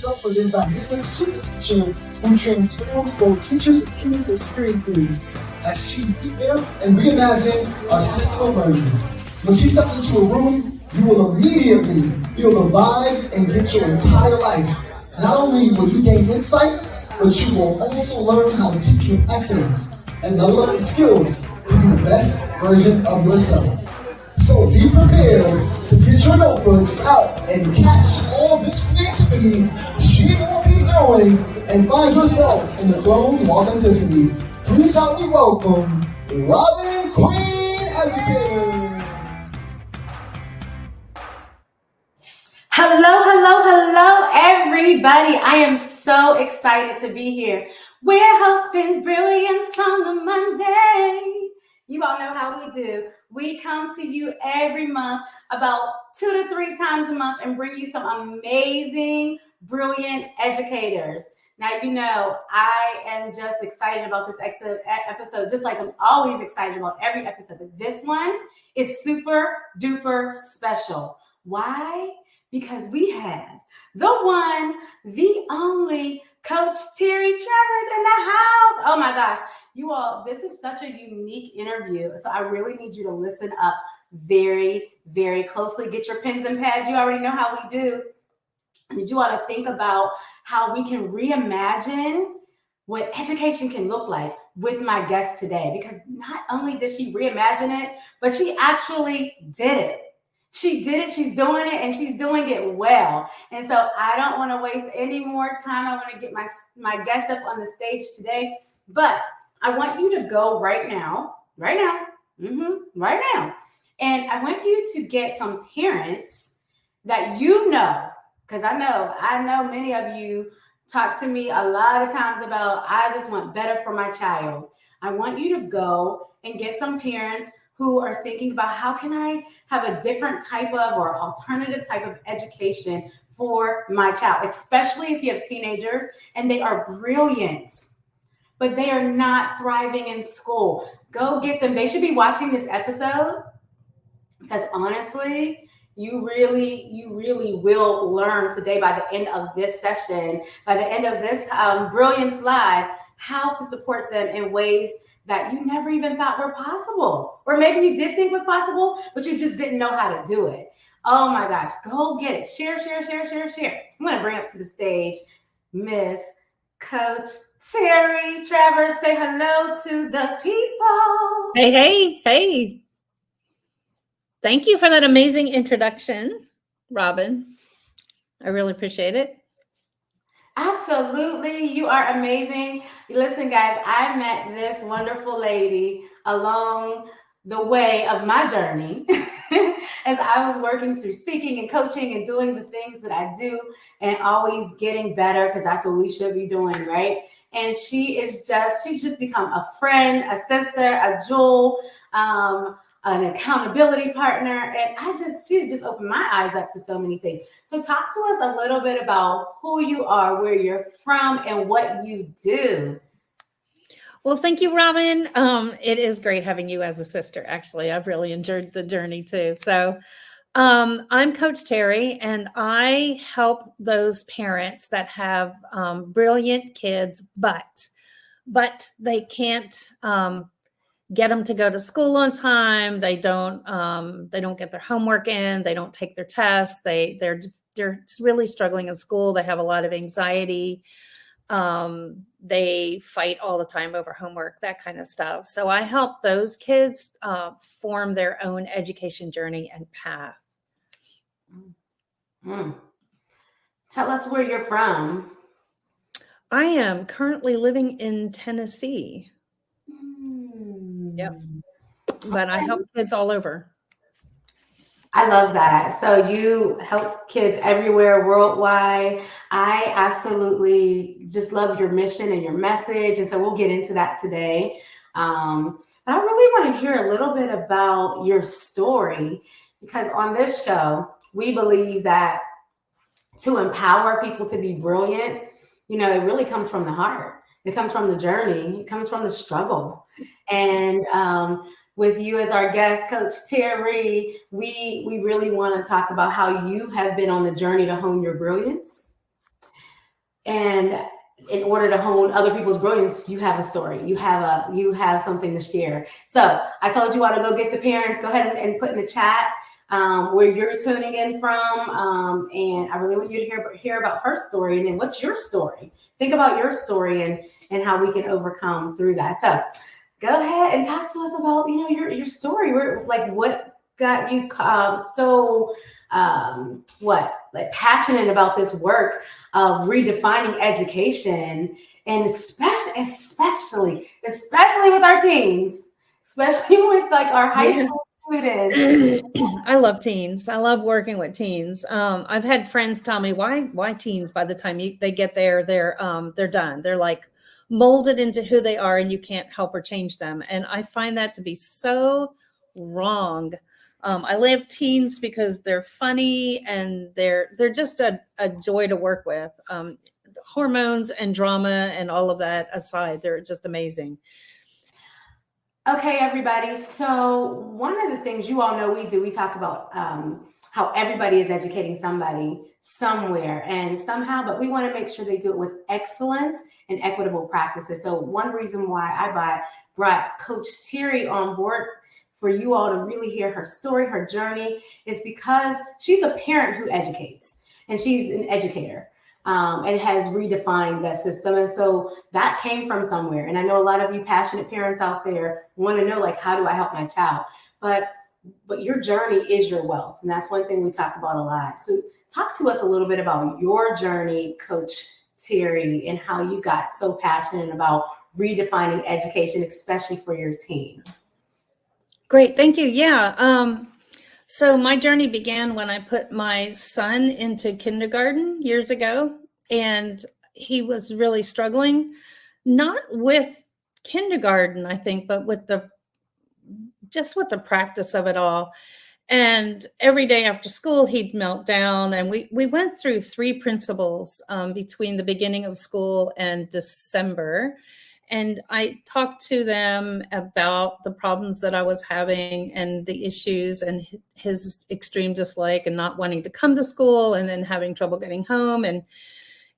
yourself with a dynamic super teacher who transforms both teachers and students' experiences as she revamped and reimagined our system of learning. When she steps into a room, you will immediately feel the vibes and get your entire life. Not only will you gain insight, but you will also learn how to teach with excellence and level up the skills to be the best version of yourself. So be prepared to get your notebooks out and catch all this creativity she will be throwing and find yourself in the throne of authenticity. Please help me welcome Robin Queen Educator. Hello, everybody. I am so excited to be here. We're hosting Brilliance on a Monday. You all know how we do. We come to you every month, about 2 to 3 times a month, and bring you some amazing, brilliant educators. Now, you know, I am just excited about this episode, just like I'm always excited about every episode. But this one is super duper special. Why? Because we have the one, the only Coach Terry Travers in the house. Oh my gosh. You all, this is such a unique interview. So I really need you to listen up very, very closely. Get your pens and pads. You already know how we do. I need you all to think about how we can reimagine what education can look like with my guest today. Because not only did she reimagine it, but she actually did it. She did it, she's doing it, and she's doing it well. And so I don't want to waste any more time. I want to get my guest up on the stage today. But I want you to go right now. And I want you to get some parents that you know, because I know many of you talk to me a lot of times about, I just want better for my child. I want you to go and get some parents who are thinking about, how can I have a different type of or alternative type of education for my child, especially if you have teenagers and they are brilliant, but they are not thriving in school. Go get them. They should be watching this episode, because honestly, you really will learn today, by the end of this session, by the end of this Brilliance Live, how to support them in ways that you never even thought were possible. Or maybe you did think was possible, but you just didn't know how to do it. Oh my gosh, go get it. Share. I'm gonna bring up to the stage Miss Coach Terry Travers. Say hello to the people. Hey. Thank you for that amazing introduction, Robin. I really appreciate it. Absolutely. You are amazing. Listen, guys, I met this wonderful lady along the way of my journey as I was working through speaking and coaching and doing the things that I do and always getting better, because that's what we should be doing, right? And she's just become a friend, a sister, a jewel, an accountability partner. And she's just opened my eyes up to so many things. So talk to us a little bit about who you are, where you're from, and what you do. Well, thank you, Robin. It is great having you as a sister. Actually, I've really enjoyed the journey too. So I'm Coach Terry, and I help those parents that have brilliant kids, but they can't get them to go to school on time. They don't get their homework in. They don't take their tests. They're really struggling in school. They have a lot of anxiety. They fight all the time over homework, that kind of stuff. So I help those kids form their own education journey and path. Tell us where you're from. I am currently living in Tennessee. Yep. But I help kids all over. I love that. So you help kids everywhere, worldwide. I absolutely just love your mission and your message. And so we'll get into that today. But I really want to hear a little bit about your story, because on this show, we believe that to empower people to be brilliant, it really comes from the heart. It comes from the journey. It comes from the struggle. And with you as our guest, Coach Terry, we really want to talk about how you have been on the journey to hone your brilliance. And in order to hone other people's brilliance, you have a story. You have something to share. So I told you all to go get the parents. Go ahead and put in the chat where you're tuning in from. And I really want you to hear about her story. And then what's your story? Think about your story and how we can overcome through that. So go ahead and talk to us about, your story. What got you so passionate about this work of redefining education, and especially with our teens, especially with like our high school students. I love teens. I love working with teens. I've had friends tell me why teens. By the time they get there, they're done. They're like molded into who they are, and you can't help or change them. And I find that to be so wrong. I love teens because they're funny and they're just a joy to work with. Hormones and drama and all of that aside, they're just amazing. Okay, everybody. So one of the things you all know we talk about how everybody is educating somebody somewhere and somehow, but we want to make sure they do it with excellence and equitable practices. So one reason why I brought Coach Terry on board for you all to really hear her story, her journey, is because she's a parent who educates, and she's an educator. And has redefined that system. And so that came from somewhere. And I know a lot of you passionate parents out there want to know, like, how do I help my child? But your journey is your wealth. And that's one thing we talk about a lot. So talk to us a little bit about your journey, Coach Terry, and how you got so passionate about redefining education, especially for your team. Great. Thank you. Yeah. So my journey began when I put my son into kindergarten years ago, and he was really struggling, not with kindergarten, I think, but with the practice of it all. And every day after school, he'd melt down. And we went through 3 principals between the beginning of school and December. And I talked to them about the problems that I was having and the issues and his extreme dislike and not wanting to come to school and then having trouble getting home. And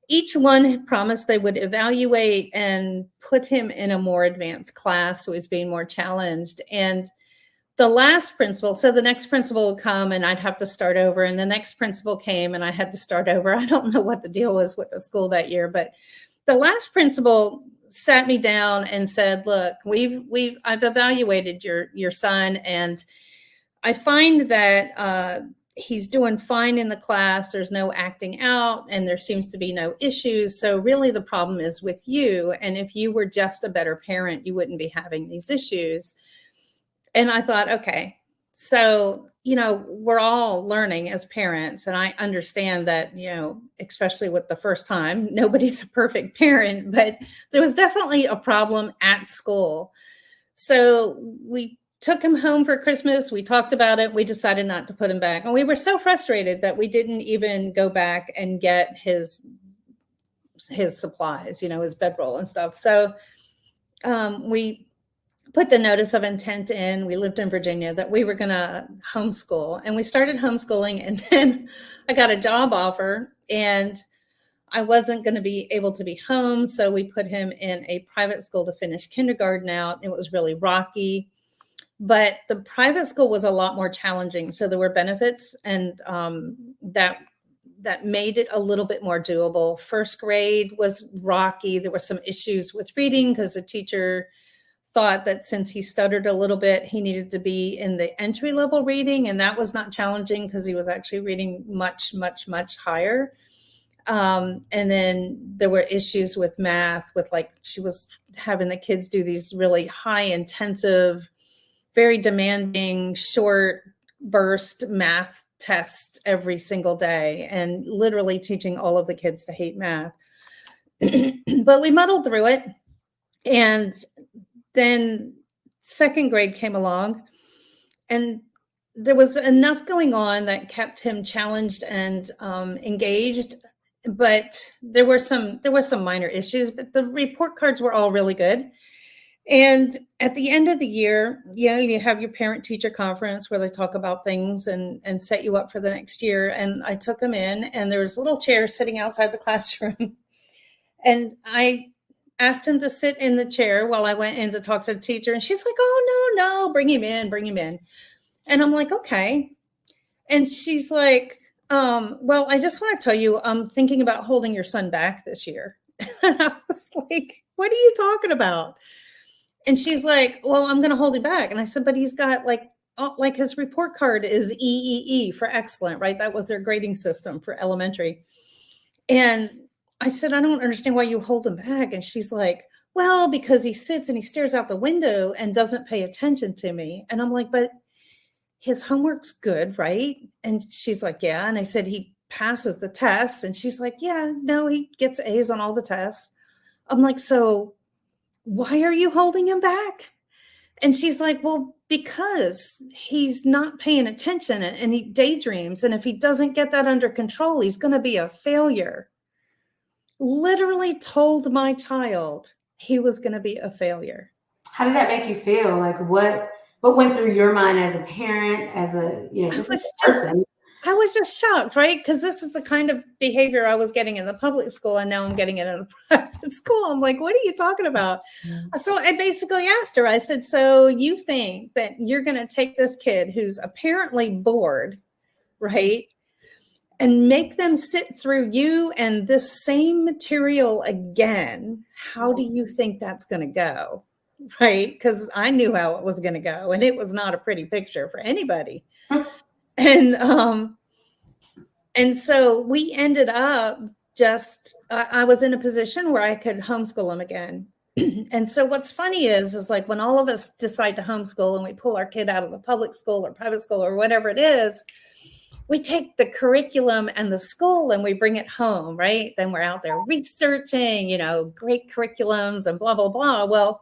each one promised they would evaluate and put him in a more advanced class so he's being more challenged. And the last principal, so the next principal would come and I'd have to start over. And the next principal came and I had to start over. I don't know what the deal was with the school that year, but the last principal sat me down and said, look, I've evaluated your son, and I find that he's doing fine in the class. There's no acting out and there seems to be no issues. So really the problem is with you. And if you were just a better parent, you wouldn't be having these issues. And I thought, okay, so, we're all learning as parents. And I understand that, especially with the first time, nobody's a perfect parent, but there was definitely a problem at school. So we took him home for Christmas. We talked about it. We decided not to put him back. And we were so frustrated that we didn't even go back and get his supplies, his bedroll and stuff. So we put the notice of intent in. We lived in Virginia that we were going to homeschool, and we started homeschooling. And then I got a job offer and I wasn't going to be able to be home. So we put him in a private school to finish kindergarten out. It was really rocky, but the private school was a lot more challenging. So there were benefits, and that made it a little bit more doable. First grade was rocky. There were some issues with reading because the teacher thought that since he stuttered a little bit, he needed to be in the entry level reading. And that was not challenging because he was actually reading much, much, much higher. And then there were issues with math, with she was having the kids do these really high intensive, very demanding, short burst math tests every single day, and literally teaching all of the kids to hate math. But we muddled through it. And then second grade came along, and there was enough going on that kept him challenged and engaged. But there were some minor issues, but the report cards were all really good. And at the end of the year, you have your parent teacher conference where they talk about things and set you up for the next year. And I took him in, and there was little chairs sitting outside the classroom. And I asked him to sit in the chair while I went in to talk to the teacher. And she's like, oh, no, bring him in, bring him in. And I'm like, okay. And she's like, well, I just want to tell you, I'm thinking about holding your son back this year. And I was like, what are you talking about? And she's like, well, I'm going to hold him back. And I said, but he's got like his report card is EEE for excellent, right? That was their grading system for elementary. And I said, I don't understand why you hold him back. And she's like, well, because he sits and he stares out the window and doesn't pay attention to me. And I'm like, but his homework's good, right? And she's like, yeah. And I said, he passes the test. And she's like, yeah, no, he gets A's on all the tests. I'm like, so why are you holding him back? And she's like, well, because he's not paying attention and he daydreams. And if he doesn't get that under control, he's going to be a failure. Literally told my child he was going to be a failure. How did that make you feel? Like what went through your mind as a parent, as a, just as a person? I was just shocked, right? Because this is the kind of behavior I was getting in the public school, and now I'm getting it in a private school. I'm like, what are you talking about? Mm-hmm. So I basically asked her, I said, so you think that you're going to take this kid who's apparently bored, right, and make them sit through you and this same material again? How do you think that's going to go? Right? Because I knew how it was going to go, and it was not a pretty picture for anybody. And so we ended up I was in a position where I could homeschool him again. And so what's funny is like when all of us decide to homeschool and we pull our kid out of the public school or private school or whatever it is, we take the curriculum and the school and we bring it home, right? Then we're out there researching, great curriculums and blah, blah, blah. Well,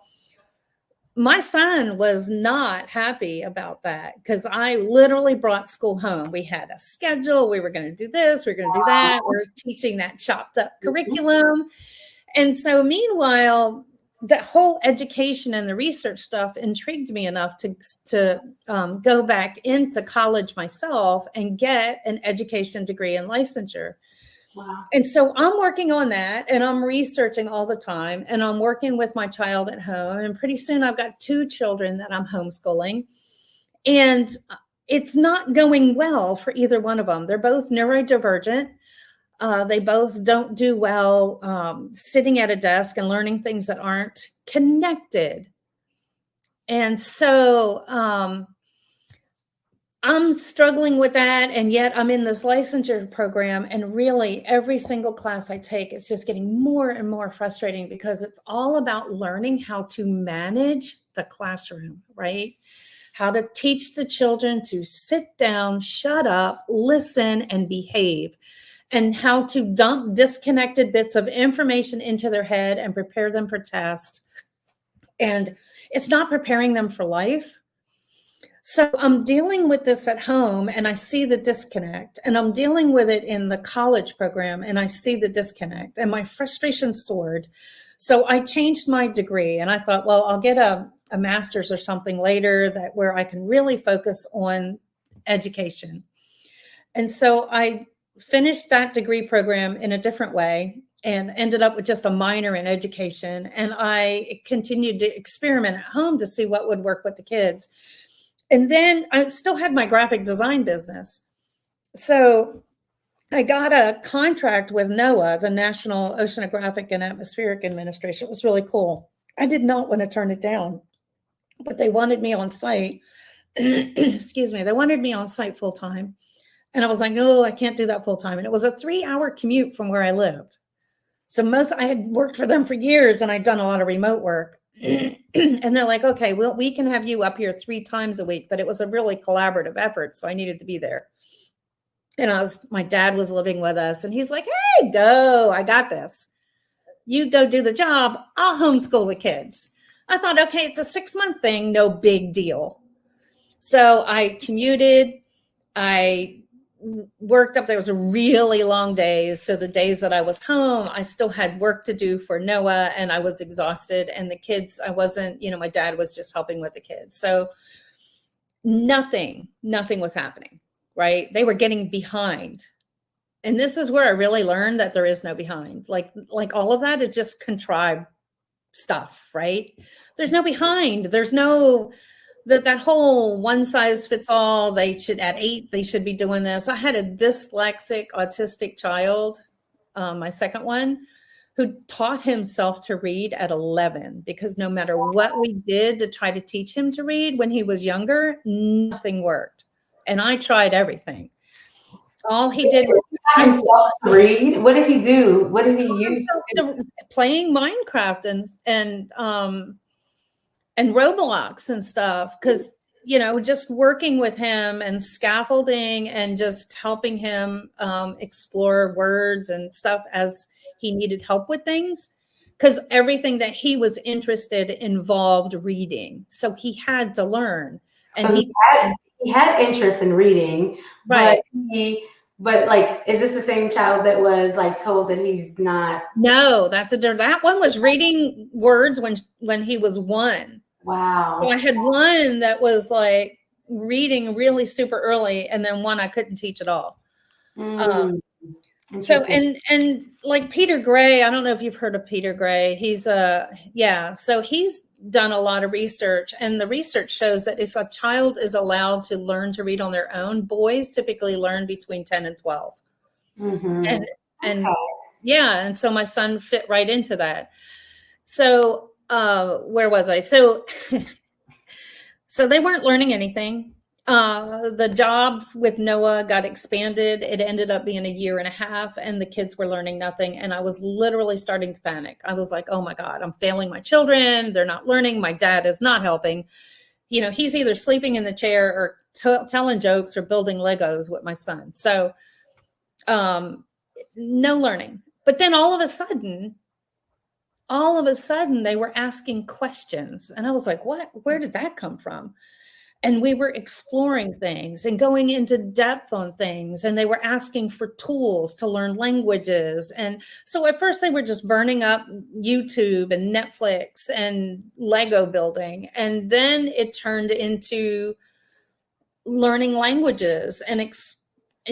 my son was not happy about that because I literally brought school home. We had a schedule. We were going to do this. We were going to do that. We were teaching that chopped up curriculum. And so meanwhile, that whole education and the research stuff intrigued me enough to go back into college myself and get an education degree and licensure. Wow. And so I'm working on that and I'm researching all the time and I'm working with my child at home. And pretty soon I've got 2 children that I'm homeschooling. And it's not going well for either one of them. They're both neurodivergent. They both don't do well sitting at a desk and learning things that aren't connected. And so I'm struggling with that. And yet I'm in this licensure program. And really every single class I take is just getting more and more frustrating because it's all about learning how to manage the classroom, right? How to teach the children to sit down, shut up, listen, and behave. And how to dump disconnected bits of information into their head and prepare them for test. And it's not preparing them for life. So I'm dealing with this at home and I see the disconnect, and I'm dealing with it in the college program and I see the disconnect, and my frustration soared. So I changed my degree and I thought, well, I'll get a master's or something later where I can really focus on education. And so I finished that degree program in a different way and ended up with just a minor in education. And I continued to experiment at home to see what would work with the kids. And then I still had my graphic design business. So I got a contract with NOAA, the National Oceanographic and Atmospheric Administration. It was really cool. I did not want to turn it down, but they wanted me on site. Excuse me. They wanted me on site full time. And I was like, oh, I can't do that full time. And it was a 3-hour commute from where I lived. So I had worked for them for years and I'd done a lot of remote work. And they're like, okay, well, we can have you up here 3 times a week, but it was a really collaborative effort. So I needed to be there. And my dad was living with us and he's like, hey, go, I got this. You go do the job. I'll homeschool the kids. I thought, okay, it's a 6-month thing. No big deal. So I commuted. I worked up. There was really long days. So the days that I was home, I still had work to do for Noah and I was exhausted. And the kids, I wasn't, my dad was just helping with the kids. So nothing was happening, right? They were getting behind. and this is where I really learned that there is no behind. Like all of that is just contrived stuff, right? There's no behind. There's no that whole one size fits all. They should at 8, they should be doing this. I had a dyslexic, autistic child, my second one, who taught himself to read at 11 because no matter what we did to try to teach him to read when he was younger, nothing worked. And I tried everything. All he did was himself to read. What did he do? What did he use? Playing Minecraft and Roblox and stuff. Because, you know, just working with him and scaffolding and just helping him explore words and stuff as he needed help with things. Because everything that he was interested in involved reading. So he had to learn. And so he had interest in reading, right? But like, is this the same child that was like told that he's not? No, that one was reading words when he was 1. Wow. So I had one that was like reading really super early, and then one I couldn't teach at all. So and like Peter Gray, I don't know if you've heard of Peter Gray. He's so he's done a lot of research, and the research shows that if a child is allowed to learn to read on their own, boys typically learn between 10 and 12. And and so my son fit right into that. So where was I? So so they weren't learning anything. The job with Noah got expanded. It ended up being 1.5 years, and the kids were learning nothing. And I was literally starting to panic. I was like, oh my God, I'm failing my children. They're not learning. My dad is not helping. You know, he's either sleeping in the chair or telling jokes or building Legos with my son. So no learning. But then all of a sudden, they were asking questions. And I was like, what? Where did that come from? And we were exploring things and going into depth on things. And they were asking for tools to learn languages. And so at first they were just burning up YouTube and Netflix and Lego building. And then it turned into learning languages and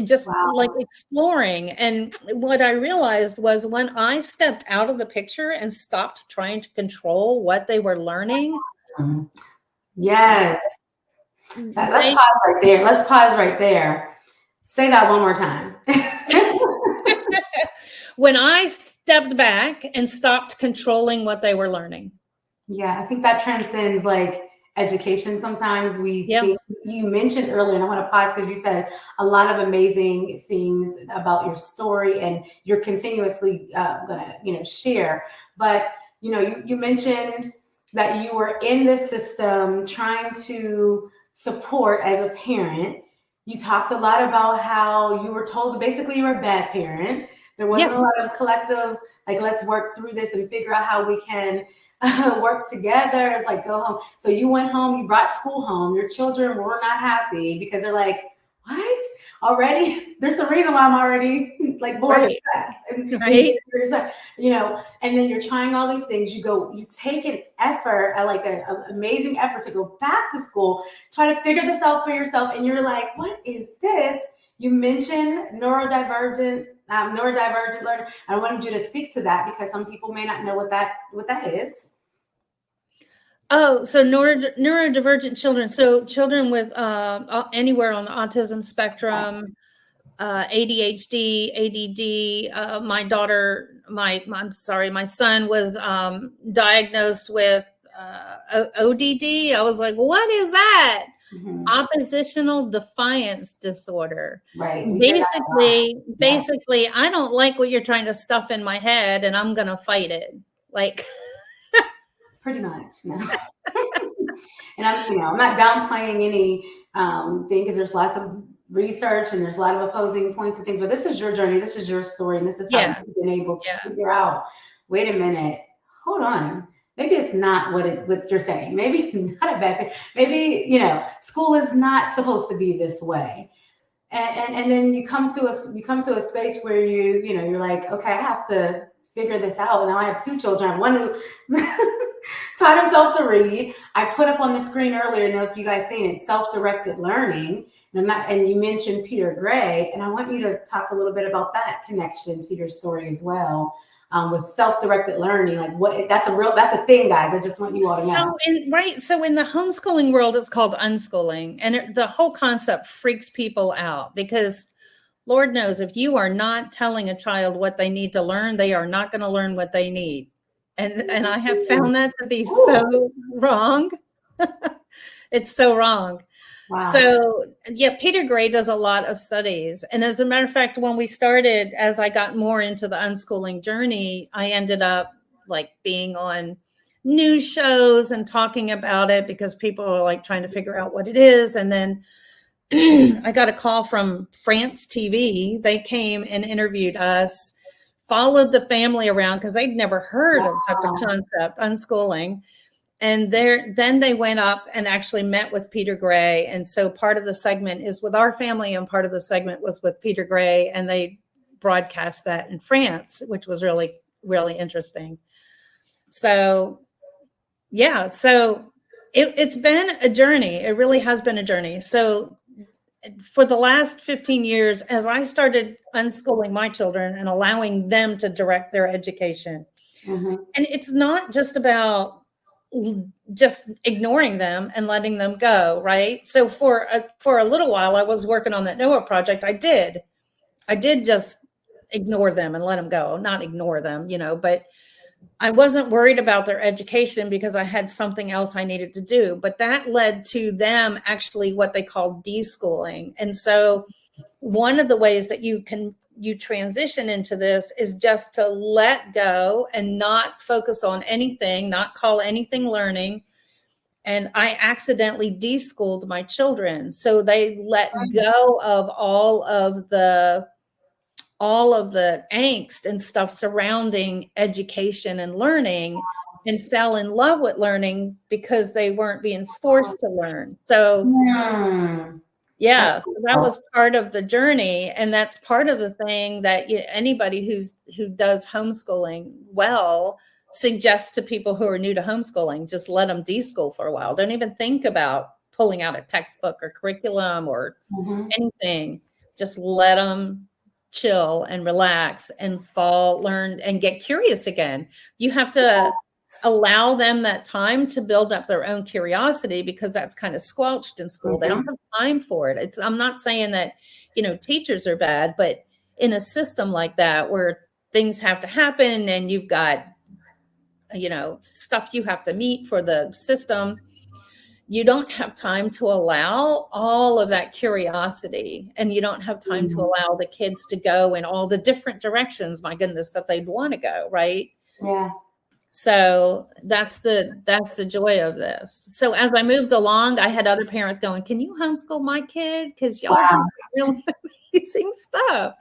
just like exploring. And what I realized was when I stepped out of the picture and stopped trying to control what they were learning. Yes. Let's pause right there. Say that one more time. When I stepped back and stopped controlling what they were learning. Yeah, I think that transcends like education. Sometimes think, you mentioned earlier, and I want to pause because you said a lot of amazing things about your story, and you're continuously gonna share. But you mentioned that you were in this system trying to support as a parent. You talked a lot about how you were told basically you were a bad parent. There wasn't a lot of collective, like, let's work through this and figure out how we can work together. It's like, go home. So you went home, you brought school home. Your children were not happy because they're like, what? Already? There's a reason why I'm already like bored with class. And then you're trying all these things. You take an effort, like an amazing effort to go back to school, try to figure this out for yourself. And you're like, what is this? You mentioned neurodivergent learning. I wanted you to speak to that because some people may not know what that is. Oh, so neurodivergent children. So children with anywhere on the autism spectrum, ADHD, ADD. My son was diagnosed with ODD. I was like, what is that? Mm-hmm. Oppositional defiance disorder. Right. Basically, I don't like what you're trying to stuff in my head, and I'm gonna fight it. Like. Pretty much, no. And I'm not downplaying any thing because there's lots of research and there's a lot of opposing points and things. But this is your journey, this is your story, and this is how you've been able to figure out. Wait a minute, hold on. Maybe it's not what you're saying. Maybe not a bad thing. Maybe school is not supposed to be this way. And then you come to a space where you're like, okay, I have to figure this out. Now I have 2 children. I have one who taught himself to read. I put up on the screen earlier, I don't know if you guys seen it, self-directed learning. And you mentioned Peter Gray, and I want you to talk a little bit about that connection to your story as well. With self-directed learning, like what that's a thing, guys. I just want you all to know. So in the homeschooling world, it's called unschooling, and the whole concept freaks people out because Lord knows if you are not telling a child what they need to learn, they are not going to learn what they need. And I have found that to be so wrong. It's so wrong. Wow. So yeah, Peter Gray does a lot of studies. And as a matter of fact, when we started, as I got more into the unschooling journey, I ended up like being on news shows and talking about it because people are like trying to figure out what it is. And then I got a call from France TV. They came and interviewed us, followed the family around because they'd never heard of such a concept, unschooling. And then they went up and actually met with Peter Gray. And so part of the segment is with our family and part of the segment was with Peter Gray. And they broadcast that in France, which was really, really interesting. So, yeah, so it's been a journey. It really has been a journey. So for the last 15 years, as I started unschooling my children and allowing them to direct their education, and it's not just about just ignoring them and letting them go, right? So for a little while, I was working on that NOAA project. I did just ignore them and let them go, not ignore them, but I wasn't worried about their education because I had something else I needed to do. But that led to them actually what they call deschooling. And so one of the ways that you transition into this is just to let go and not focus on anything, not call anything learning. And I accidentally deschooled my children. So they let go of all of the angst and stuff surrounding education and learning and fell in love with learning because they weren't being forced to learn. So yeah, so that was part of the journey. And that's part of the thing that anybody who does homeschooling well suggests to people who are new to homeschooling, just let them deschool for a while. Don't even think about pulling out a textbook or curriculum or anything. Just let them chill and relax and learn and get curious again. You have to allow them that time to build up their own curiosity because that's kind of squelched in school. They don't have time for it. I'm not saying that, teachers are bad, but in a system like that where things have to happen and you've got, stuff you have to meet for the system, you don't have time to allow all of that curiosity, and you don't have time to allow the kids to go in all the different directions, my goodness, that they'd want to go, right? Yeah. So that's the joy of this. So as I moved along, I had other parents going, "Can you homeschool my kid? Because y'all do really amazing stuff."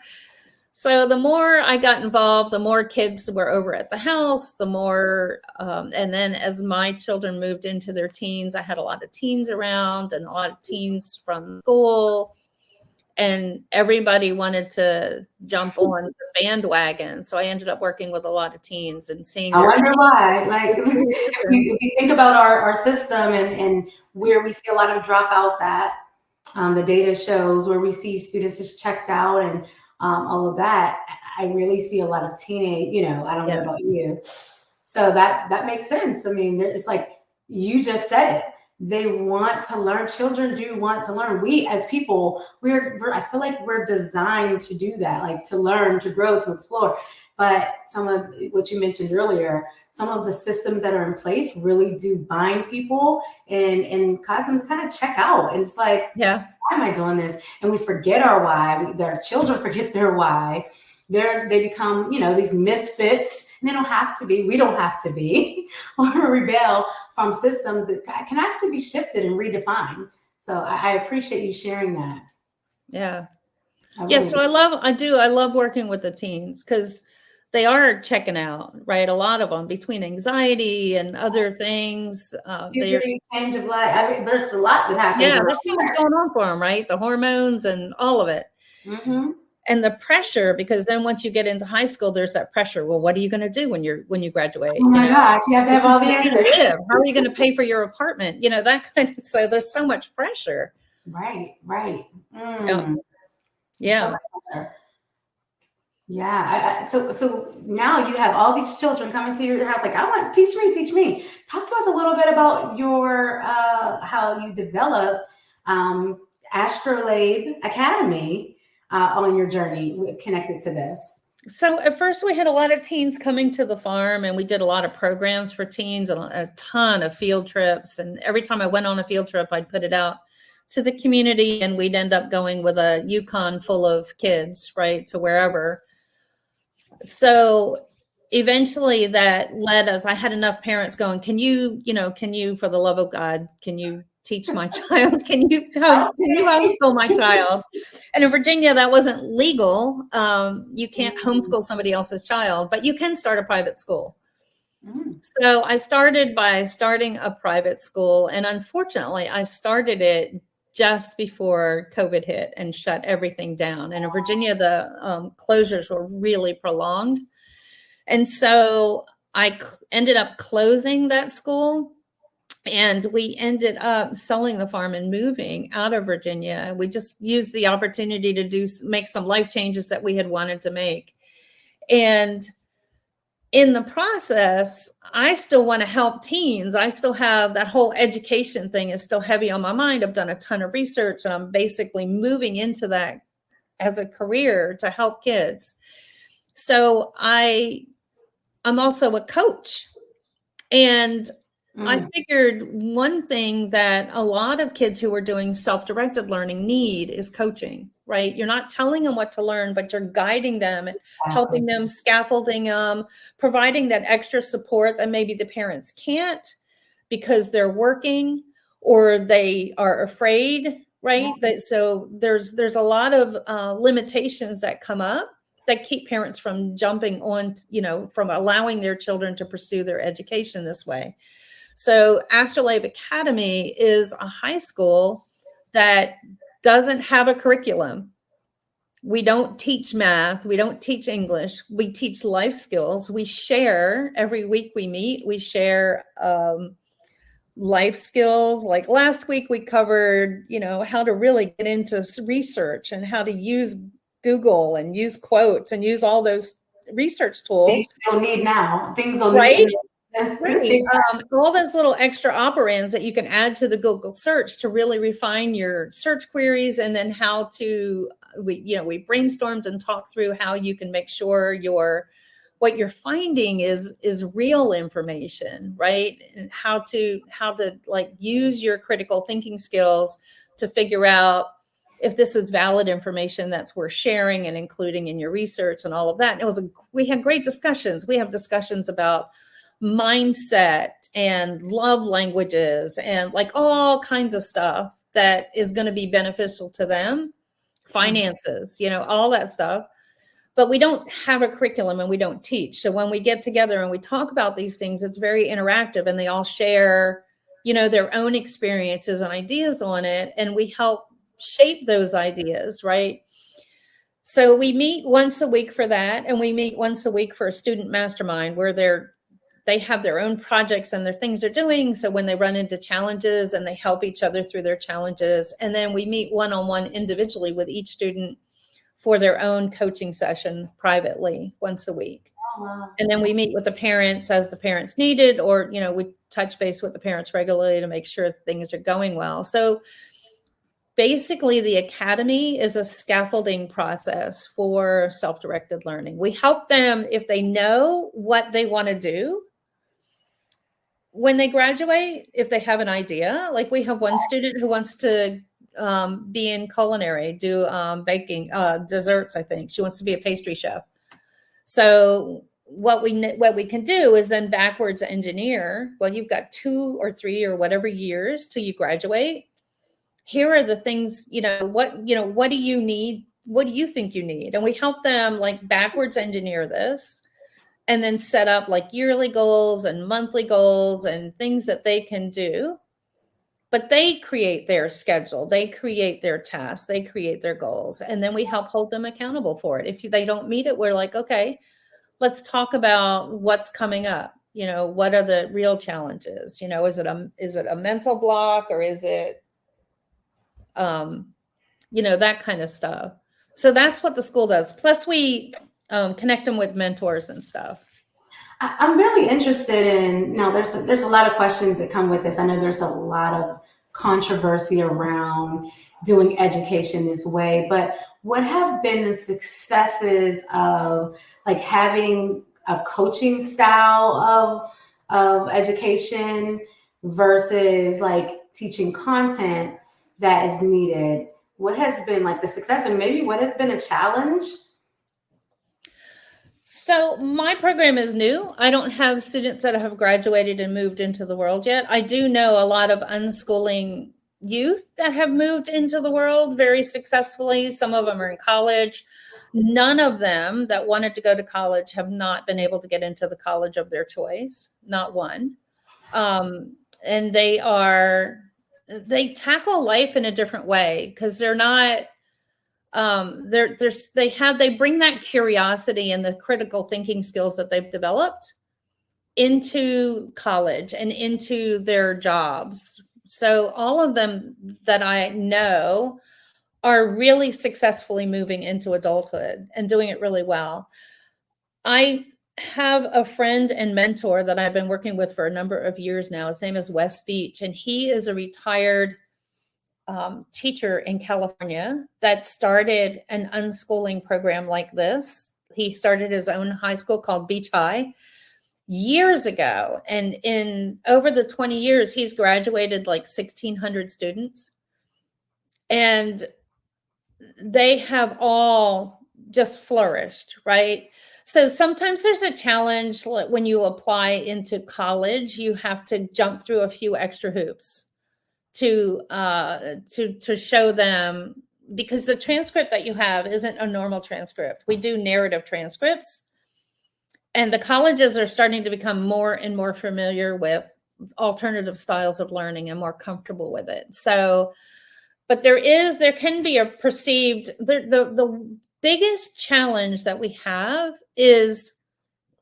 So the more I got involved, the more kids were over at the house, the more, and then as my children moved into their teens, I had a lot of teens around and a lot of teens from school, and everybody wanted to jump on the bandwagon. So I ended up working with a lot of teens and seeing. I wonder why. Like, if you think about our system and where we see a lot of dropouts at, the data shows where we see students just checked out and all of that, I really see a lot of teenage, I don't know about you. So that makes sense. I mean, it's like you just said it. They want to learn. Children do want to learn. We as people, I feel like we're designed to do that, like to learn, to grow, to explore. But some of what you mentioned earlier, some of the systems that are in place really do bind people and cause them to kind of check out. And it's like, why am I doing this? And we forget our why. Their children forget their why. They become, these misfits. And they don't have to be. We don't have to be or rebel from systems that can actually be shifted and redefined. So I appreciate you sharing that. Yeah. So I love working with the teens because they are checking out, right? A lot of them between anxiety and other things. Change of life. I mean, there's a lot that happens. Yeah, there's so much going on for them, right? The hormones and all of it. and the pressure, because then once you get into high school, there's that pressure. Well, what are you going to do when you graduate? Oh my gosh, you have to have all the Where do you answers. live? How are you going to pay for your apartment? That kind of, so there's so much pressure. Right. Yeah. Yeah. So much pressure. Yeah. So now you have all these children coming to your house, like, I want, teach me. Talk to us a little bit about your how you develop Astrolabe Academy on your journey connected to this. So at first we had a lot of teens coming to the farm, and we did a lot of programs for teens and a ton of field trips. And every time I went on a field trip, I'd put it out to the community, and we'd end up going with a Yukon full of kids, right, to wherever. So eventually that led us, I had enough parents going, can you, for the love of God, can you teach my child? Can you homeschool my child? And in Virginia, that wasn't legal. You can't homeschool somebody else's child, but you can start a private school. So I started by starting a private school. And unfortunately, I started it just before COVID hit and shut everything down. And in Virginia, the closures were really prolonged. And so I ended up closing that school, and we ended up selling the farm and moving out of Virginia. We just used the opportunity to make some life changes that we had wanted to make. And in the process, I still want to help teens. I still have that whole education thing is still heavy on my mind. I've done a ton of research, and I'm basically moving into that as a career to help kids. So I'm also a coach. And I figured one thing that a lot of kids who are doing self-directed learning need is coaching, right? You're not telling them what to learn, but you're guiding them, helping them, scaffolding them, providing that extra support that maybe the parents can't because they're working or they are afraid, right? So there's a lot of limitations that come up that keep parents from jumping on, from allowing their children to pursue their education this way. So Astrolabe Academy is a high school that doesn't have a curriculum. We don't teach math. We don't teach English. We teach life skills. We share every week we meet. We share life skills. Like last week we covered, how to really get into research and how to use Google and use quotes and use all those research tools. Things you'll need now. Things will right? need. Right. All those little extra operands that you can add to the Google search to really refine your search queries, and then how to, we brainstormed and talked through how you can make sure what you're finding is real information, right? And how to like use your critical thinking skills to figure out if this is valid information that's worth sharing and including in your research and all of that. And we had great discussions. We have discussions about mindset and love languages and like all kinds of stuff that is going to be beneficial to them, finances, all that stuff. But we don't have a curriculum and we don't teach. So when we get together and we talk about these things, it's very interactive, and they all share, their own experiences and ideas on it. And we help shape those ideas, right? So we meet once a week for that. And we meet once a week for a student mastermind where they have their own projects and their things they're doing. So when they run into challenges, and they help each other through their challenges. And then we meet one-on-one individually with each student for their own coaching session privately once a week. Oh, wow. And then we meet with the parents as the parents needed, or, we touch base with the parents regularly to make sure things are going well. So basically the academy is a scaffolding process for self-directed learning. We help them if they know what they want to do. When they graduate, if they have an idea, like we have one student who wants to be in culinary, do baking, desserts, I think. She wants to be a pastry chef. So what we can do is then backwards engineer. Well, you've got 2 or 3 or whatever years till you graduate. Here are the things, what do you need? What do you think you need? And we help them like backwards engineer this, and then set up like yearly goals and monthly goals and things that they can do but they create their schedule, they create their tasks, they create their goals, and then we help hold them accountable for it. If they don't meet it, we're like, okay, let's talk about what's coming up. What are the real challenges? Is it a mental block, or is it that kind of stuff. So that's what the school does. Plus we connect them with mentors and stuff. I'm really interested in, now there's a lot of questions that come with this. I know there's a lot of controversy around doing education this way, but what have been the successes of like having a coaching style of education versus like teaching content that is needed? What has been like the success, and maybe what has been a challenge? So my program is new. I don't have students that have graduated and moved into the world yet. I do know a lot of unschooling youth that have moved into the world very successfully. Some of them are in college. None of them that wanted to go to college have not been able to get into the college of their choice. Not one. And they tackle life in a different way because they're not, they bring that curiosity and the critical thinking skills that they've developed into college and into their jobs. So all of them that I know are really successfully moving into adulthood and doing it really well. I have a friend and mentor that I've been working with for a number of years now. His name is Wes Beach, and he is a retired teacher in California that started an unschooling program like this. He started his own high school called Beach High years ago. And in over the 20 years, he's graduated like 1,600 students. And they have all just flourished, right? So sometimes there's a challenge when you apply into college. You have to jump through a few extra hoops to show them, because the transcript that you have isn't a normal transcript. We do narrative transcripts, and the colleges are starting to become more and more familiar with alternative styles of learning and more comfortable with it. So, but there can be a perceived, the biggest challenge that we have is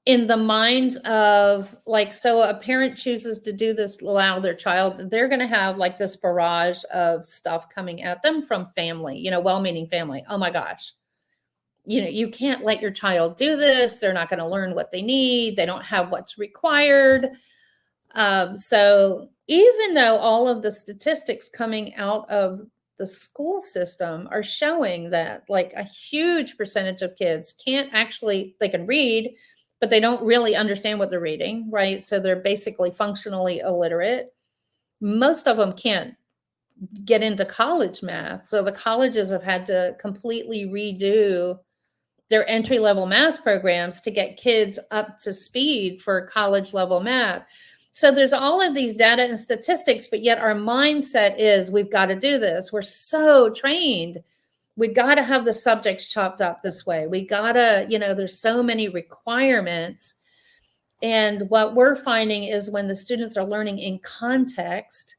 in the minds of like, so a parent chooses to do this, allow their child, they're going to have like this barrage of stuff coming at them from family, well-meaning family. Oh my gosh, you can't let your child do this. They're not going to learn what they need. They don't have what's required. So even though all of the statistics coming out of the school system are showing that like a huge percentage of kids they can read, but they don't really understand what they're reading, right? So they're basically functionally illiterate. Most of them can't get into college math. So the colleges have had to completely redo their entry-level math programs to get kids up to speed for college-level math. So there's all of these data and statistics, but yet our mindset is we've got to do this. We're so trained. We got to have the subjects chopped up this way. We got to, there's so many requirements. And what we're finding is when the students are learning in context,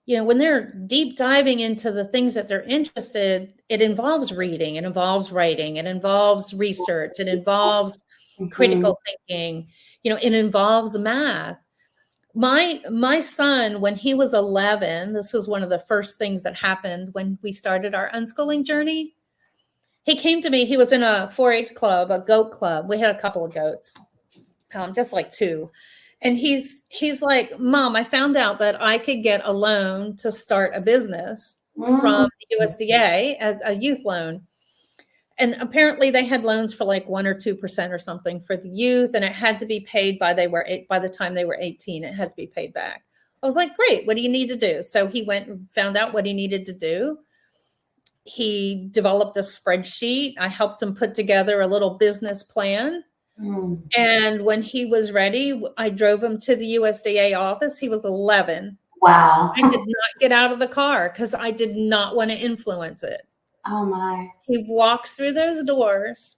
when they're deep diving into the things that they're interested, it involves reading, it involves writing, it involves research, it involves critical thinking, it involves math. My son, when he was 11, this was one of the first things that happened when we started our unschooling journey. He came to me. He was in a 4-H club, a goat club. We had a couple of goats, just like 2. And he's like, Mom, I found out that I could get a loan to start a business from the USDA as a youth loan. And apparently they had loans for like 1 or 2% or something for the youth. And it had to be paid by the time they were 18, it had to be paid back. I was like, great, what do you need to do? So he went and found out what he needed to do. He developed a spreadsheet. I helped him put together a little business plan. And when he was ready, I drove him to the USDA office. He was 11. Wow. I did not get out of the car because I did not want to influence it. Oh my. He walked through those doors,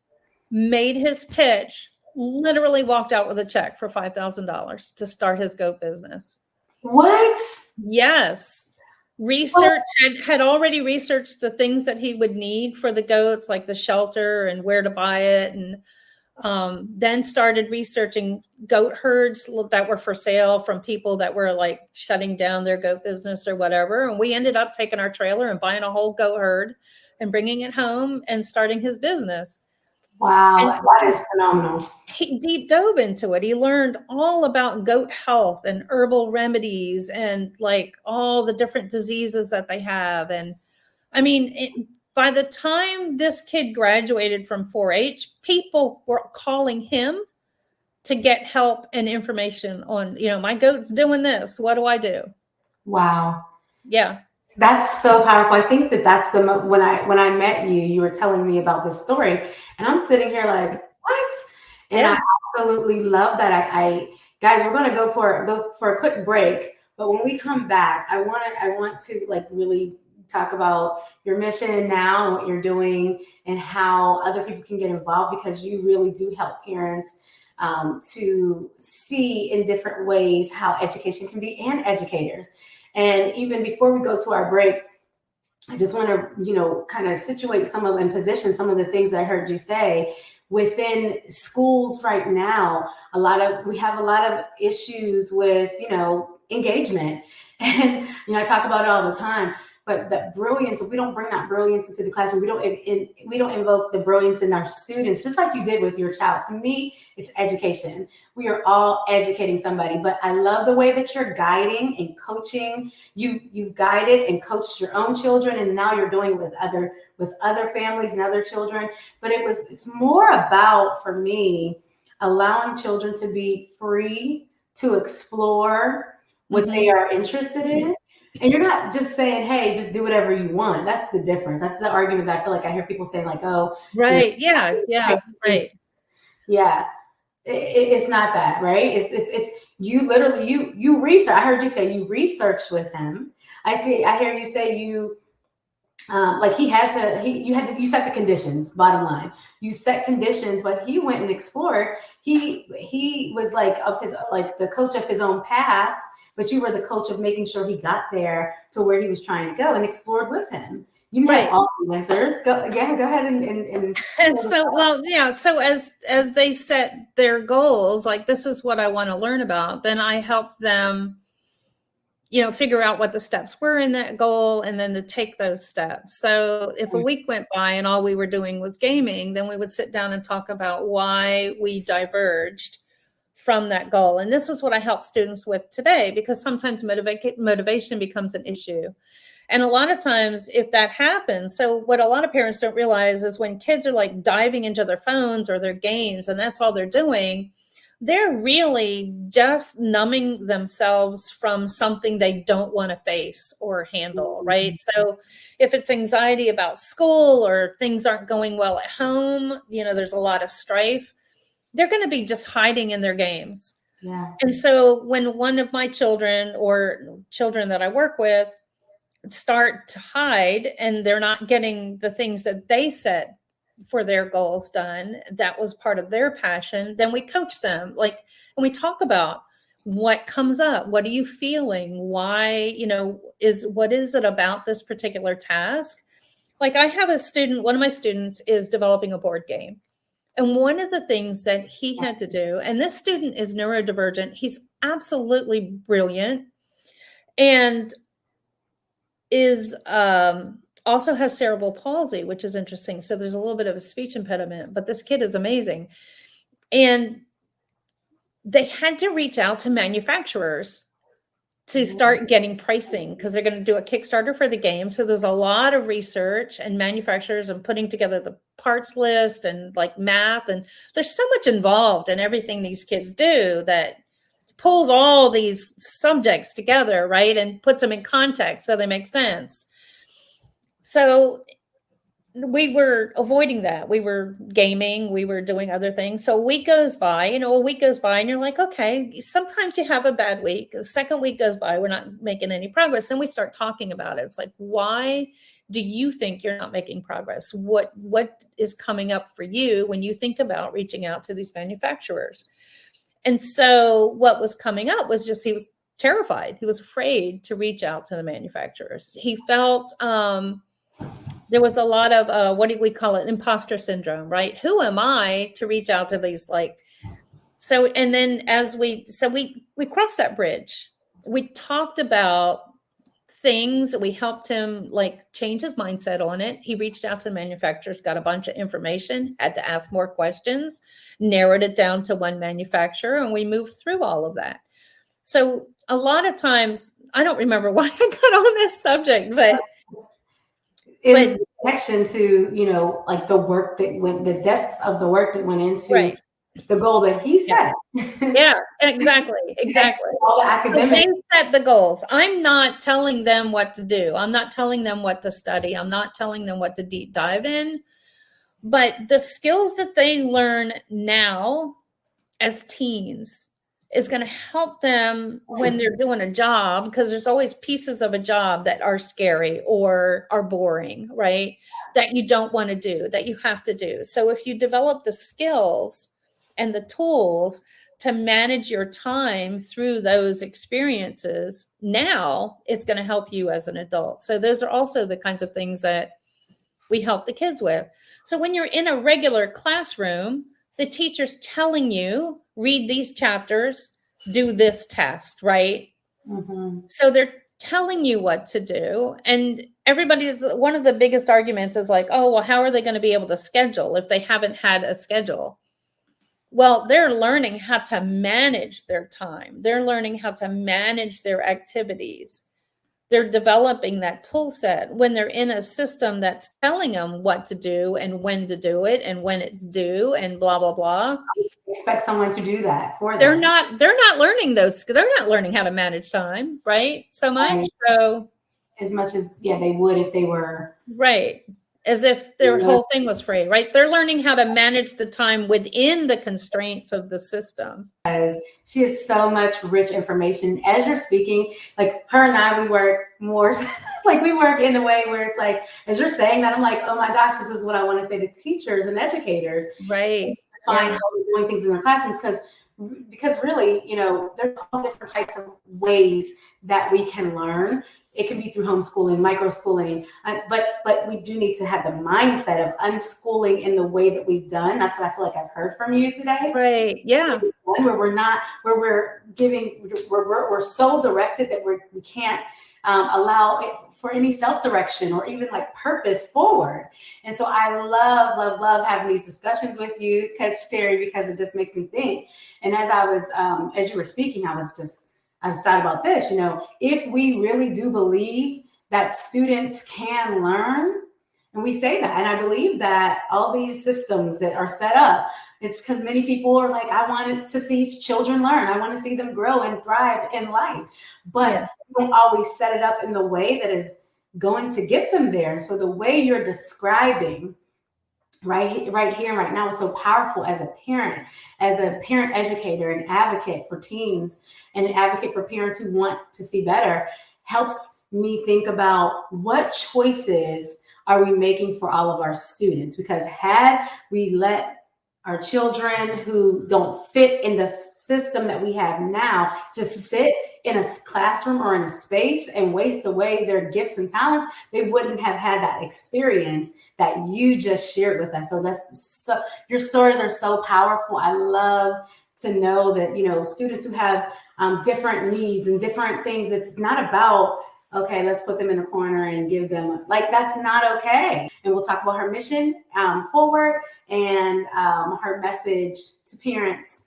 made his pitch, literally walked out with a check for $5,000 to start his goat business. What? Yes. Research had already researched the things that he would need for the goats, like the shelter and where to buy it. And then started researching goat herds that were for sale from people that were like shutting down their goat business or whatever. And we ended up taking our trailer and buying a whole goat herd and bringing it home and starting his business. And Wow, that is phenomenal. he deep dove into it. He learned all about goat health and herbal remedies and like all the different diseases that they have. And I mean, by the time this kid graduated from 4-H, people were calling him to get help and information on, my goat's doing this. What do I do? Wow. Yeah. That's so powerful. I think that's when I met you, you were telling me about this story, and I'm sitting here like, what? And yeah. I absolutely love that. I guys, we're going to go for a quick break, but when we come back, I want to like really talk about your mission now and what you're doing and how other people can get involved, because you really do help parents to see in different ways how education can be, and educators. And even before we go to our break, I just want to, kind of situate position some of the things I heard you say. Within schools right now, we have a lot of issues with, engagement. And, I talk about it all the time. But that brilliance, if we don't bring that brilliance into the classroom, we don't invoke the brilliance in our students, just like you did with your child. To me, it's education. We are all educating somebody. But I love the way that you're guiding and coaching. You've guided and coached your own children, and now you're doing it with other families and other children. But it's more about, for me, allowing children to be free to explore what they are interested in. And you're not just saying, hey, just do whatever you want. That's the difference. That's the argument that I feel like I hear people saying, like, oh, right. Yeah. Right. Yeah. It's not that, right? It's you literally, you research. I heard you say you researched with him. I hear you say you, you set the conditions, bottom line. You set conditions, but he went and explored. He was the coach of his own path, but you were the coach of making sure he got there to where he was trying to go, and explored with him. You have all the answers. Go ahead and so, well, yeah. So as they set their goals, like, this is what I want to learn about, then I help them, figure out what the steps were in that goal, and then to take those steps. So if a week went by and all we were doing was gaming, then we would sit down and talk about why we diverged from that goal. And this is what I help students with today, because sometimes motivation becomes an issue. And a lot of times if that happens, so what a lot of parents don't realize is when kids are like diving into their phones or their games, and that's all they're doing, they're really just numbing themselves from something they don't want to face or handle, right? So if it's anxiety about school, or things aren't going well at home, there's a lot of strife, they're going to be just hiding in their games. Yeah. And so when one of my children, or children that I work with, start to hide and they're not getting the things that they set for their goals done, that was part of their passion, then we coach them, and we talk about what comes up. What are you feeling? Why, what is it about this particular task? Like, I have a student, one of my students is developing a board game. And one of the things that he had to do, and this student is neurodivergent, he's absolutely brilliant, and is also has cerebral palsy, which is interesting. So there's a little bit of a speech impediment, but this kid is amazing. And they had to reach out to manufacturers to start getting pricing, because they're going to do a Kickstarter for the game. So there's a lot of research and manufacturers and putting together the parts list and like math. And there's so much involved in everything these kids do that pulls all these subjects together, right? And puts them in context so they make sense. So we were avoiding that. We were gaming, we were doing other things. So a week goes by, and you're like, okay, sometimes you have a bad week. The second week goes by, we're not making any progress. Then we start talking about it. It's like, why do you think you're not making progress? What is coming up for you when you think about reaching out to these manufacturers? And so what was coming up was just, he was terrified. He was afraid to reach out to the manufacturers. He felt there was a lot of what do we call it? Imposter syndrome, right? Who am I to reach out to these so, and then we crossed that bridge. We talked about things. We helped him change his mindset on it. He reached out to the manufacturers, got a bunch of information, had to ask more questions, narrowed it down to one manufacturer, and we moved through all of that. So a lot of times, I don't remember why I got on this subject, but it was the connection to, the work that went, the depths of the work that went into the goal that he set. Yeah, exactly. All the academics. So they set the goals. I'm not telling them what to do. I'm not telling them what to study. I'm not telling them what to deep dive in. But the skills that they learn now as teens is going to help them when they're doing a job, because there's always pieces of a job that are scary or are boring, right? That you don't want to do, that you have to do. So if you develop the skills and the tools to manage your time through those experiences, now it's going to help you as an adult. So those are also the kinds of things that we help the kids with. So when you're in a regular classroom, the teacher's telling you, read these chapters, do this test, right? Mm-hmm. So they're telling you what to do. And one of the biggest arguments is oh, well, how are they going to be able to schedule if they haven't had a schedule? Well, they're learning how to manage their time. They're learning how to manage their activities. They're developing that tool set when they're in a system that's telling them what to do and when to do it and when it's due and blah, blah, blah. Expect someone to do that for them. They're not learning they're not learning how to manage time, right? So much. Right. So as much as they would if they were. Right. As if their whole thing was free, right? They're learning how to manage the time within the constraints of the system. She has so much rich information. As you're speaking, her and I, we work more, we work in a way where it's as you're saying that, I'm oh my gosh, this is what I want to say to teachers and educators. Right. Find how we're doing things in their classrooms, because really, there's all different types of ways that we can learn. It can be through homeschooling, microschooling, but we do need to have the mindset of unschooling in the way that we've done. That's what I feel like I've heard from you today. Right. Yeah. Where we're so directed that we can't allow it for any self-direction or even purpose forward. And so I love having these discussions with you, Coach Terry, because it just makes me think. And as you were speaking, I just thought about this, if we really do believe that students can learn, and we say that, and I believe that all these systems that are set up is because many people are I wanted to see children learn. I want to see them grow and thrive in life, but we don't always set it up in the way that is going to get them there. So the way you're describing right here, right now is so powerful as a parent educator, and advocate for teens, and an advocate for parents who want to see better. Helps me think about what choices are we making for all of our students, because had we let our children who don't fit in the system that we have now just sit in a classroom or in a space and waste away their gifts and talents, they wouldn't have had that experience that you just shared with us. So your stories are so powerful. I love to know that, students who have different needs and different things, it's not about, okay, let's put them in a corner and give them, that's not okay. And we'll talk about her mission forward and her message to parents.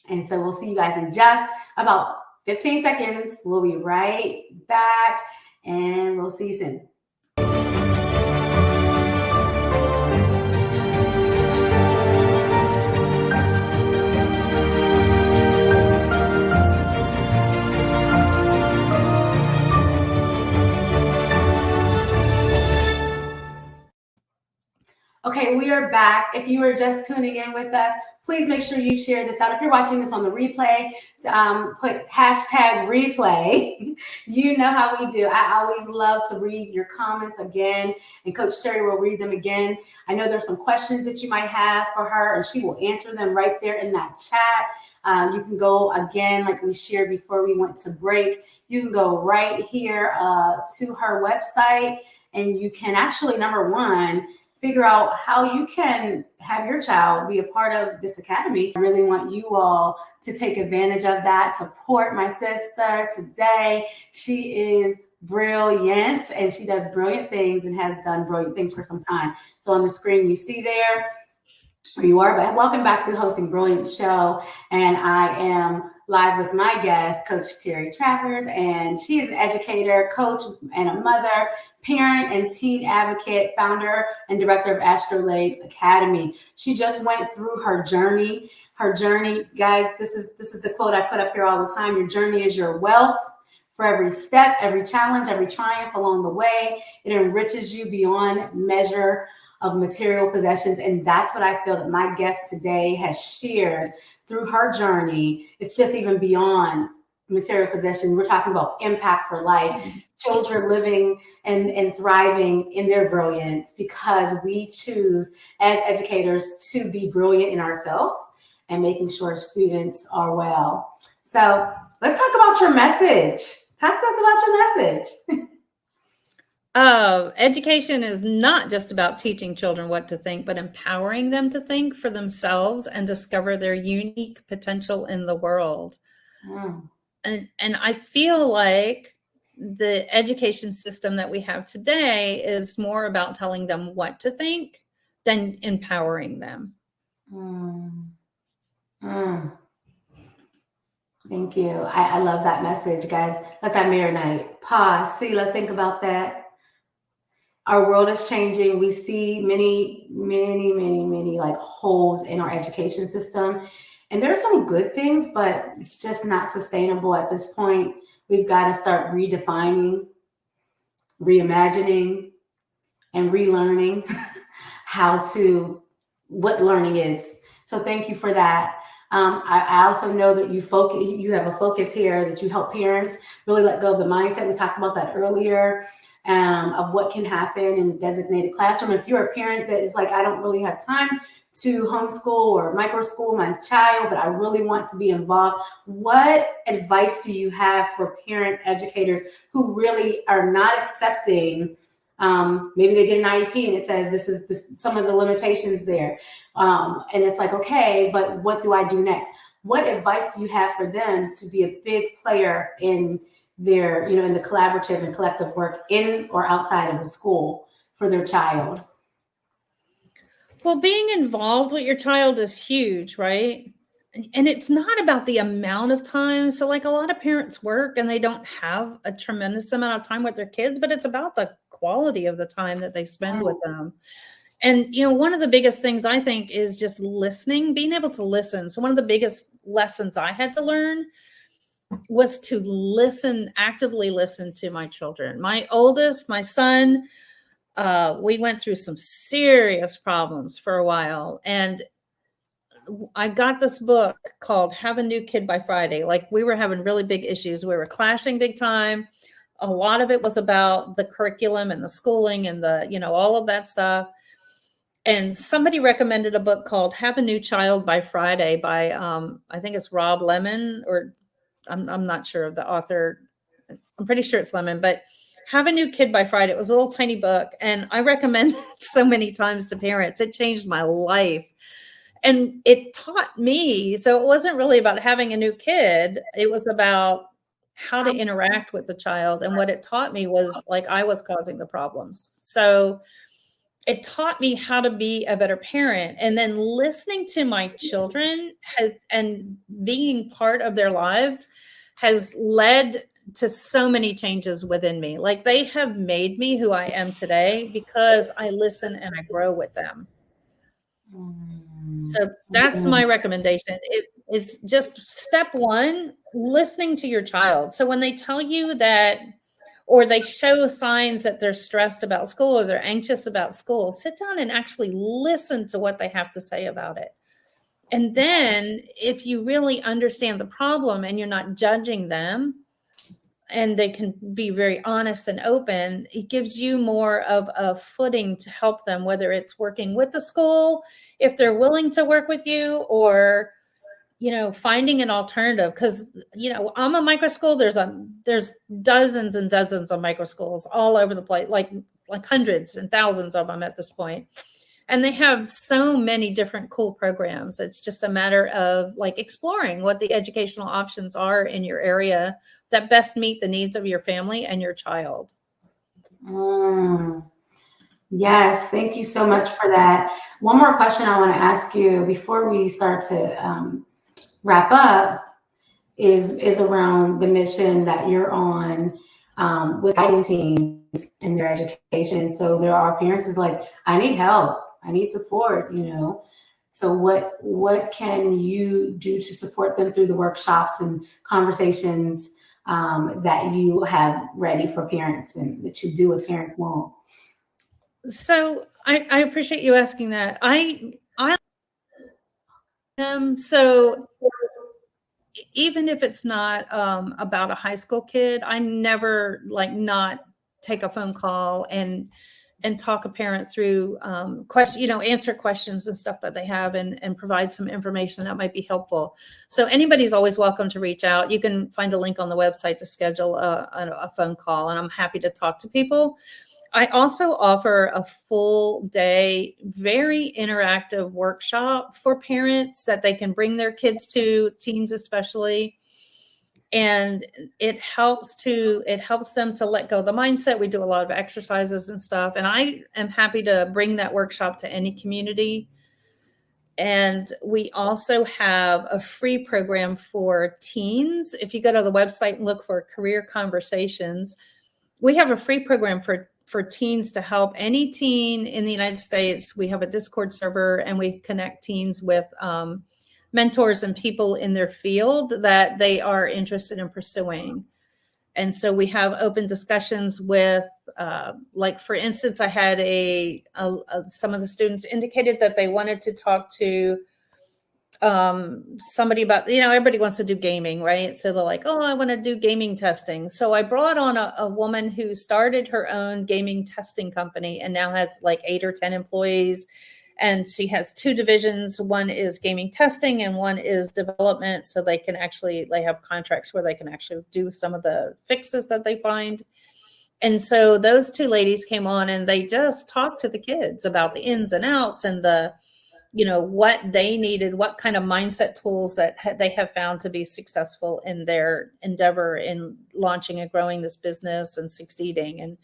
And so we'll see you guys in just about 15 seconds. We'll be right back, and we'll see you soon. Okay, we are back. If you are just tuning in with us, please make sure you share this out. If you're watching this on the replay, put hashtag replay. You know how we do. I always love to read your comments again, and Coach Terry will read them again. I know there's some questions that you might have for her, and she will answer them right there in that chat. You can go again, like we shared before we went to break. You can go right here to her website, and you can actually, number one, figure out how you can have your child be a part of this academy. I really want you all to take advantage of that. Support my sister today. She is brilliant, and she does brilliant things and has done brilliant things for some time. So on the screen you see there, where you are, but welcome back to the Hosting Brilliance show. And I am live with my guest, Coach Terry Travers, and she is an educator, coach, and a mother, parent, and teen advocate, founder and director of Astrolabe Academy. She just went through her journey. Her journey, guys, this is the quote I put up here all the time. Your journey is your wealth. For every step, every challenge, every triumph along the way, it enriches you beyond measure of material possessions. And that's what I feel that my guest today has shared through her journey. It's just even beyond material possession. We're talking about impact for life, children living and thriving in their brilliance because we choose as educators to be brilliant in ourselves and making sure students are well. So let's talk about your message. Talk to us about your message. Education is not just about teaching children what to think, but empowering them to think for themselves and discover their unique potential in the world. Mm. And I feel like the education system that we have today is more about telling them what to think than empowering them. Mm. Mm. Thank you. I love that message, guys. Let that marinate. Pause. Sela, think about that. Our world is changing. We see many like holes in our education system. And there are some good things, but it's just not sustainable at this point. We've got to start redefining, reimagining, and relearning what learning is. So thank you for that. I also know that you have a focus here that you help parents really let go of the mindset. We talked about that earlier, of what can happen in a designated classroom. If you're a parent that is like, I don't really have time to homeschool or micro school my child, but I really want to be involved, what advice do you have for parent educators who really are not accepting? Maybe they get an IEP and it says this is some of the limitations there. And it's like, okay, but what do I do next? What advice do you have for them to be a big player in their, in the collaborative and collective work in or outside of the school for their child? Well, being involved with your child is huge, right? And it's not about the amount of time. So like a lot of parents work and they don't have a tremendous amount of time with their kids, but it's about the quality of the time that they spend with them. And, one of the biggest things I think is just listening, being able to listen. So one of the biggest lessons I had to learn was to actively listen to my children. My oldest, my son, we went through some serious problems for a while. And I got this book called Have a New Kid by Friday. Like we were having really big issues. We were clashing big time. A lot of it was about the curriculum and the schooling and all of that stuff. And somebody recommended a book called Have a New Child by Friday by, I think it's Rob Lemon, or I'm not sure of the author. I'm pretty sure it's Lemon, but Have a New Kid by Friday. It was a little tiny book. And I recommend it so many times to parents. It changed my life. And it taught me, so it wasn't really about having a new kid. It was about how to interact with the child. And what it taught me was like I was causing the problems. So it taught me how to be a better parent. And then listening to my children and being part of their lives has led to so many changes within me. Like they have made me who I am today because I listen and I grow with them. So that's my recommendation. It is just step one, listening to your child. So when they tell you that or they show signs that they're stressed about school or they're anxious about school, sit down and actually listen to what they have to say about it. And then if you really understand the problem and you're not judging them, and they can be very honest and open, it gives you more of a footing to help them, whether it's working with the school, if they're willing to work with you, or finding an alternative. Because I'm a micro school. There's dozens and dozens of micro schools all over the place, like hundreds and thousands of them at this point. And they have so many different cool programs. It's just a matter of exploring what the educational options are in your area that best meet the needs of your family and your child. Yes, thank you so much for that. One more question I want to ask you before we start to wrap up is around the mission that you're on with guiding teens in their education. So there are parents who's like, I need help, I need support, So what can you do to support them through the workshops and conversations that you have ready for parents and that you do with parents now? So I appreciate you asking that. So even if it's not about a high school kid, I never not take a phone call and talk a parent through answer questions and stuff that they have and provide some information that might be helpful. So anybody's always welcome to reach out. You can find a link on the website to schedule a phone call, and I'm happy to talk to people. I also offer a full day, very interactive workshop for parents that they can bring their kids to, teens especially. And it helps them to let go of the mindset. We do a lot of exercises and stuff. And I am happy to bring that workshop to any community. And we also have a free program for teens. If you go to the website and look for career conversations, we have a free program for teens to help any teen in the United States. We have a Discord server, and we connect teens with mentors and people in their field that they are interested in pursuing. And so we have open discussions with, for instance, I had some of the students indicated that they wanted to talk to somebody about, everybody wants to do gaming, right? So they're like, oh, I want to do gaming testing. So I brought on a woman who started her own gaming testing company and now has 8 or 10 employees. And she has 2 divisions. One is gaming testing and one is development. So they have contracts where they can actually do some of the fixes that they find. And so those 2 ladies came on and they just talked to the kids about the ins and outs and what they needed, what kind of mindset tools that they have found to be successful in their endeavor in launching and growing this business and succeeding.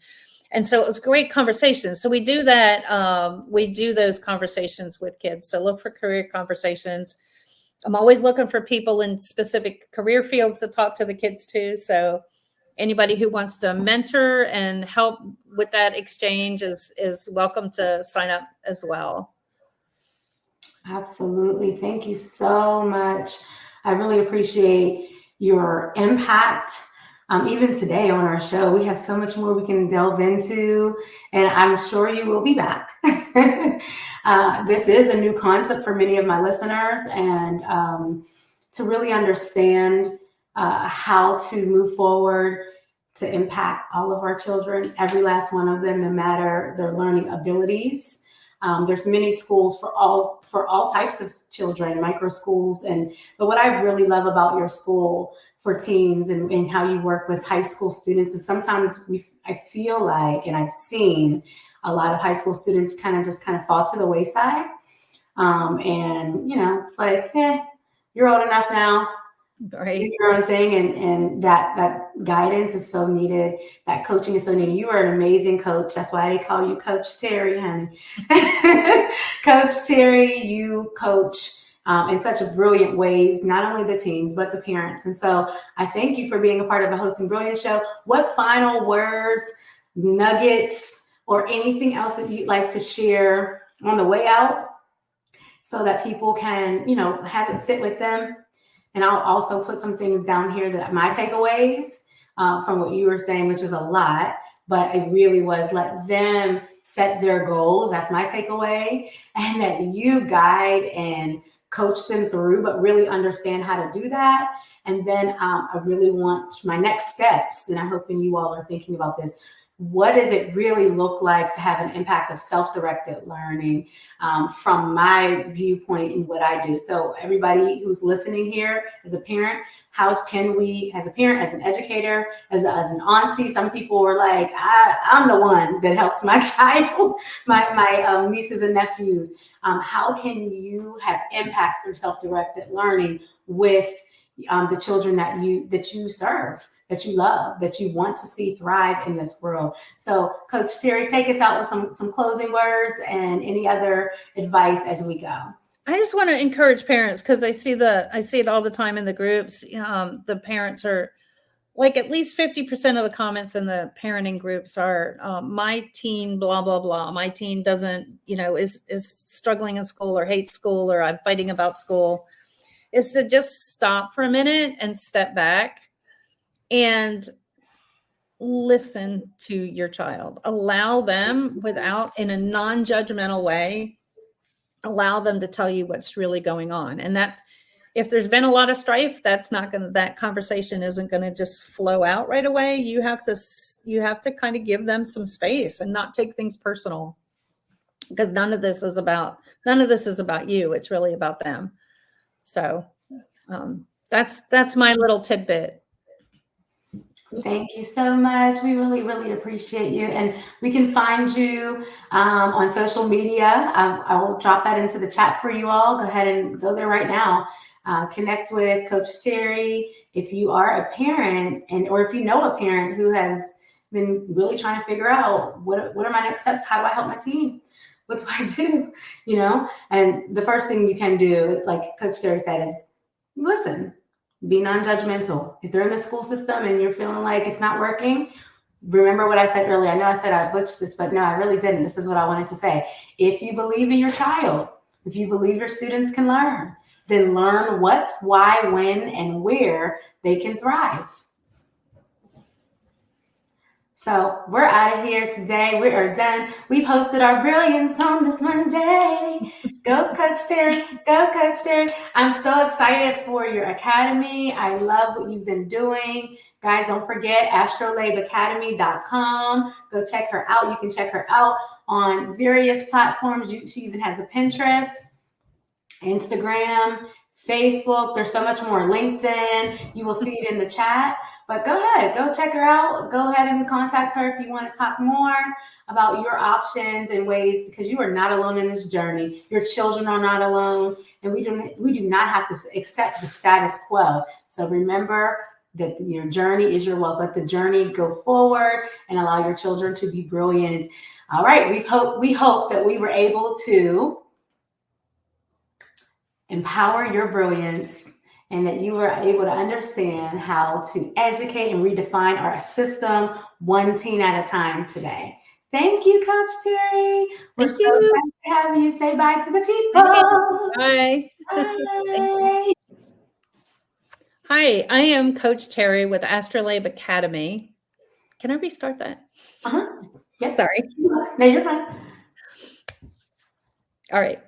And so it was a great conversation. So we do that. We do those conversations with kids. So look for career conversations. I'm always looking for people in specific career fields to talk to the kids too. So anybody who wants to mentor and help with that exchange is welcome to sign up as well. Absolutely. Thank you so much. I really appreciate your impact. Even today on our show, we have so much more we can delve into, and I'm sure you will be back. This is a new concept for many of my listeners, and to really understand how to move forward to impact all of our children, every last one of them, no matter their learning abilities. There's many schools for all types of children, micro schools. But what I really love about your school for teens and how you work with high school students is sometimes I feel like, and I've seen a lot of high school students kind of fall to the wayside. It's like, you're old enough now. Right. Do your own thing, and that guidance is so needed. That coaching is so needed. You are an amazing coach. That's why they call you Coach Terry, honey. Coach Terry, you coach in such a brilliant ways, not only the teens, but the parents. And so I thank you for being a part of the Hosting Brilliance show. What final words, nuggets, or anything else that you'd like to share on the way out so that people can, have it sit with them? And I'll also put some things down here that my takeaways from what you were saying, which was a lot, but it really was let them set their goals. That's my takeaway. And that you guide and coach them through, but really understand how to do that. And then I really want my next steps, and I'm hoping you all are thinking about this. What does it really look like to have an impact of self-directed learning from my viewpoint in what I do? So everybody who's listening here as a parent, how can we, as a parent, as an educator, as an auntie, some people are like, I'm the one that helps my child, my nieces and nephews. How can you have impact through self-directed learning with the children that you serve, that you love, that you want to see thrive in this world? So Coach Terry, take us out with some closing words and any other advice as we go. I just want to encourage parents, because I see it all the time in the groups. The parents are like, at least 50% of the comments in the parenting groups are, my teen, blah, blah, blah. My teen doesn't, is struggling in school or hates school, or I'm fighting about school. Is to just stop for a minute and step back and listen to your child. Allow them, in a non-judgmental way, allow them to tell you what's really going on. And that if there's been a lot of strife, that conversation isn't going to just flow out right away. You have to kind of give them some space and not take things personal, because none of this is about you. It's really about them. So that's my little tidbit. Thank you so much. We really, really appreciate you. And we can find you on social media. I will drop that into the chat for you all. Go ahead and go there right now. Connect with Coach Terry if you are a parent, or if you know a parent who has been really trying to figure out what are my next steps? How do I help my team? What do I do? And the first thing you can do, like Coach Terry said, is listen. Be non-judgmental. If they're in the school system and you're feeling like it's not working, remember what I said earlier. I know I said I butchered this, but no, I really didn't. This is what I wanted to say. If you believe in your child, if you believe your students can learn, then learn what, why, when, and where they can thrive. So we're out of here today. We are done. We've hosted our Brilliance on this Monday. Go Coach Terry. Go Coach Terry. I'm so excited for your academy. I love what you've been doing. Guys, don't forget astrolabeacademy.com. Go check her out. You can check her out on various platforms. She even has a Pinterest, Instagram, Facebook. There's so much more. LinkedIn. You will see it in the chat. But go ahead, go check her out. Go ahead and contact her if you want to talk more about your options and ways, because you are not alone in this journey. Your children are not alone, and we do not have to accept the status quo. So remember that your journey is your wealth. Let the journey go forward and allow your children to be brilliant. All right, we hope that we were able to empower your brilliance, and that you were able to understand how to educate and redefine our system one teen at a time today. Thank you, Coach Terry. We're so glad to have you. Say bye to the people. Bye. Bye. Hi, I am Coach Terry with Astrolabe Academy. Can I restart that? Yes. Sorry. No, you're fine. All right.